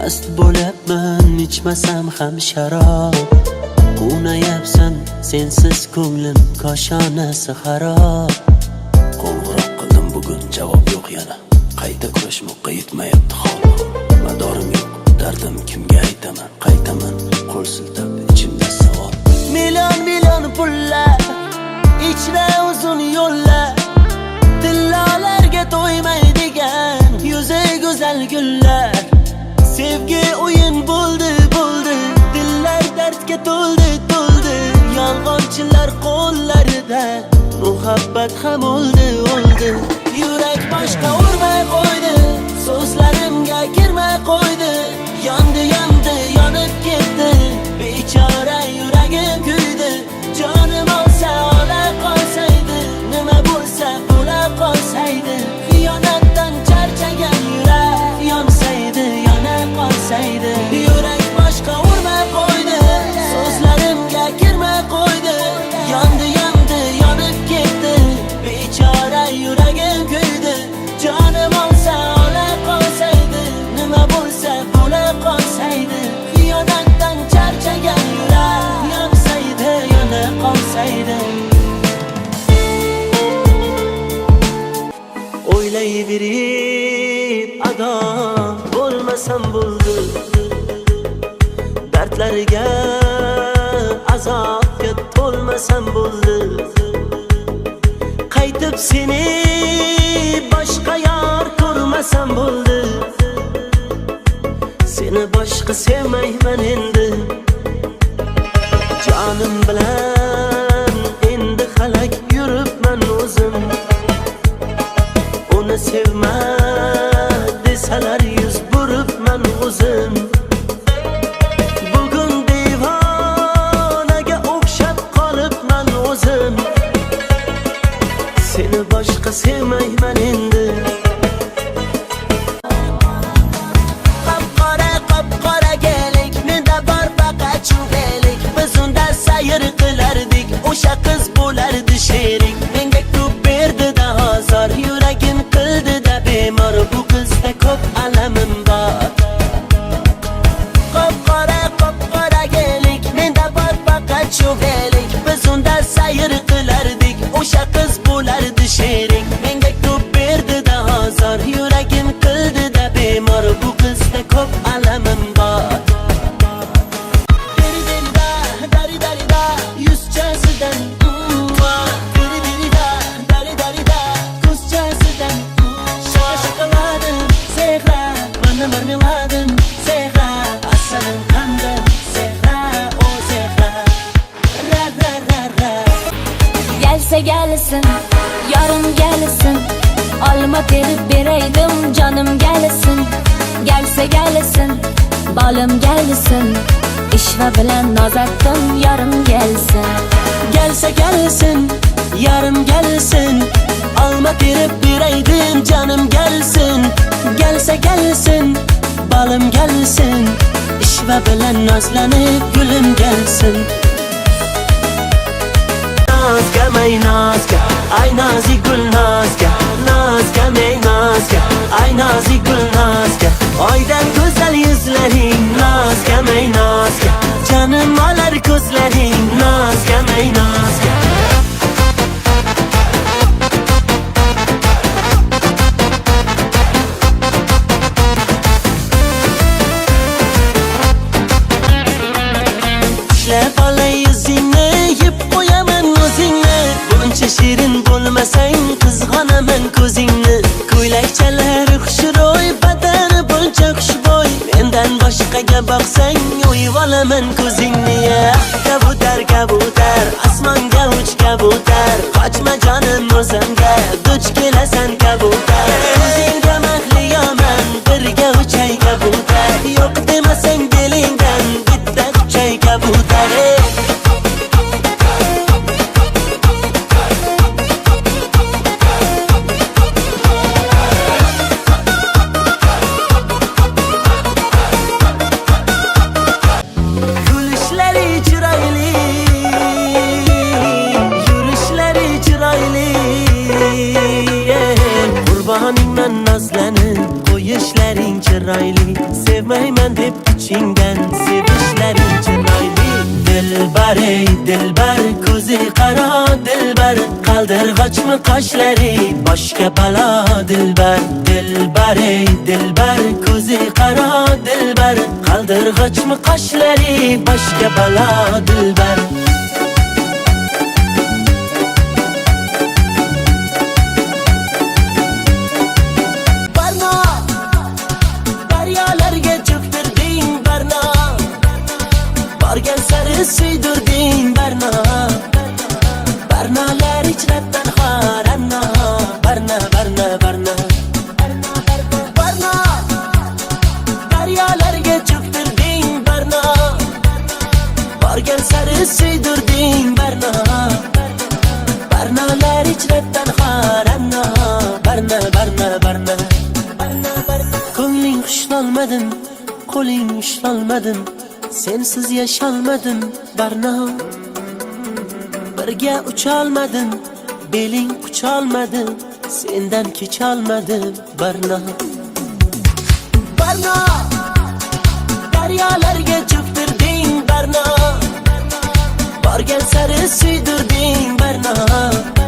mast bo'lyapman, ichmasam ham sharob. Quvnayapsan sensiz ko'nglim koshonasi xarob. Qo'ng'iroq qildim bugun javob yo'q yana. Qayta kurashmoqqa yetmayapti hol. Madorim yo'q, dardim kimga aytaman? Qaytaman qo'l siltab ichimda savol. Million pullar, ichra uzun yo'llar, tillolarga to'ymaydigan yuzi go'zal gullar. Sevgi o'yin bo'ldi, dillar dardga to'ldi. Yolg'onchilar qo'llarida muhabbat ham o'ldi. Yurak boshqa urmay qo'ydi, so'zlarimga kirmay qo'ydi. Yondi, yonib ketdi, bechora yuragim kuydi. Jonim olsa ola qolsaydi, nima bo'lsa bo'la qolsaydi. Xiyonatdan charchagan yurak yonsaydi, yona qolsaydi. Yurak boshqa urmay qo'ydi, so'zlarimga kirmay qo'ydi. Yondi, yonib ketdi, bechora yuragim kuydi. Jonim olsa ola qolsaydi, nima bo'lsa bo'la qolsaydi. Xiyonatdan charchagan yurak yonsaydi, yona qolsaydi. O'ylayverib ado bo'lmasam bo'ldi, dardlariga azobga to'lmasam bo'ldi. Qaytib seni boshqa yor ko'rmasam bo'ldi. Seni boshqa sevmayman endi. Jonim bilan endi xalak yuribman o'zim. Uni sevma desalar yuz buribman o'zim. Bugun devonaga o'xshab qolibman o'zim. Seni boshqa sevmayman endi. Qop-qora gelik, menda bor faqat chuvelik. Biz unda sayr qilardik, o'sha qiz bo'lardi sherik. Menga ko'p berdi-da azor, yuragim qildi-da bemor. Bu qizda ko'p alamim bor. Qop-qora gelik, menda bor faqat chuvelik. Biz unda sayr qilardik, o'sha qiz bo'lardi sherik. Menga ko'p berdi-da azor, yuragim qildi-da bemor. Bu qizda ko'p alamim bor. Dari-da, yuzchasidan dari-da, ko'zchasidan shoqoladim, sehra, mana marmeladim, sehra, asalim qandim, sehra, o sehra, ra. Gelse gelsin, yarın gelsin, olma terib beraydim, canım gelsin. Gelse gelsin, balım gelsin, ishva bilan nozatdim, yarım gelsin. Gelse gelsin, yarım gelsin, olma terib beraydim, canım gelsin. Gelse gelsin, balım gelsin, ishva bilan nozlanib gulum gelsin. Nazga may nazga, ay nazik gul nazga. Nazga may nazga, ay nazik gul nazga. Oydan go'zal yuzlaring, nazga may nazga. Canım olar ko'zlaring, nazga may nazga. Ushlab olay yuzingni, yeb qo'yaman o'zingni. Buncha shirin bo'lmasang, qizg'onaman ko'zingni. Ko'ylakchalari xushro'y, badani buncha xushbo'y. Mendan boshqaga boqsang, o'yib olaman ko'zingni. Kabutar, osmonga uch kabutar. Qochma jonim o'zimga, duch kelasan kabutar. O'zingga mahliyoman, birga uchay kabutar. Yo'q demasang belingdan, bitta kuchay kabutar. Qurbaningdan nazlanib, qo'yishlaring chiroyli. Çekmeymen deb ichingdan sevishlaring chiroyli. Dilbar ey dilbar, ko'zi qaro dilbar, qaldirg'ochmi qoshlari boshga balo dilbar. Dilbar ey dilbar, ko'zi qaro dilbar, qaldirg'ochmi qoshlari boshga balo dilbar. Borgan sari suydirding Barno, Barnolar ichra tanho Ranno, Barno, Barno, Barno, Barno, daryolarga cho'ktirding Barno, borgan sari suydirding Barno, Barnolar ichra tanho Ranno, Barno, Barno, Barno, ko'ngling xushlolmadim, qo'ling ushlolmadim, sensiz yasholmadim Barno. Birga ucholmadim, beling qucholmadi, sendan kecholmadim Barno. Barno, daryolarga cho'ktirding Barno, borgan sari suydirding Barno.